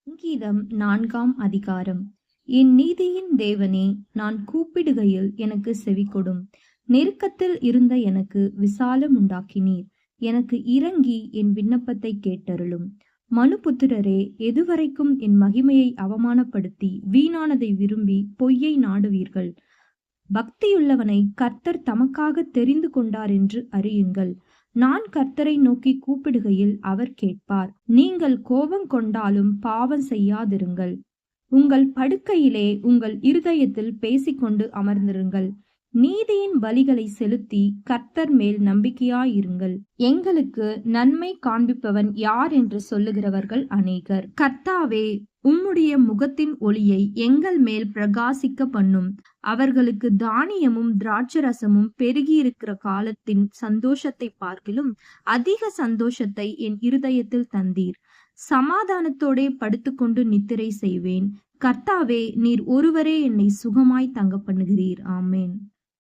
சங்கீதம் 4ஆம் அதிகாரம். என் நீதியின் தேவனே, நான் கூப்பிடுகையில் எனக்கு செவிகொடும். நெருக்கத்தில் இருந்த எனக்கு விசாலம் உண்டாக்கினீர். எனக்கு இரங்கி என் விண்ணப்பத்தை கேட்டருளும். மனுபுத்திரரே, எதுவரைக்கும் என் மகிமையை அவமானப்படுத்தி வீணானதை விரும்பி பொய்யை நாடுவீர்கள்? பக்தியுள்ளவனை கர்த்தர் தமக்காக தெரிந்து கொண்டார் என்று அறியுங்கள். நான் கர்த்தரை நோக்கி கூப்பிடுகையில் அவர் கேட்பார். நீங்கள் கோபம் கொண்டாலும் பாவம் செய்யாதிருங்கள். உங்கள் படுக்கையிலே உங்கள் இருதயத்தில் பேசிக்கொண்டு அமர்ந்திருங்கள். நீதியின் பலிகளை செலுத்தி கர்த்தர் மேல் நம்பிக்கையாயிருங்கள். எங்களுக்கு நன்மை காண்பிப்பவன் யார் என்று சொல்லுகிறவர்கள் அநேகர். கர்த்தாவே, உம்முடைய முகத்தின் ஒளியை எங்கள் மேல் பிரகாசிக்க பண்ணும். அவர்களுக்கு தானியமும் திராட்சரசமும் பெருகியிருக்கிற காலத்தின் சந்தோஷத்தை பார்க்கிலும் அதிக சந்தோஷத்தை என் இருதயத்தில் தந்தீர். சமாதானத்தோடே படுத்துக்கொண்டு நித்திரை செய்வேன். கர்த்தாவே, நீர் ஒருவரே என்னை சுகமாய் தங்க பண்ணுகிறீர். ஆமேன்.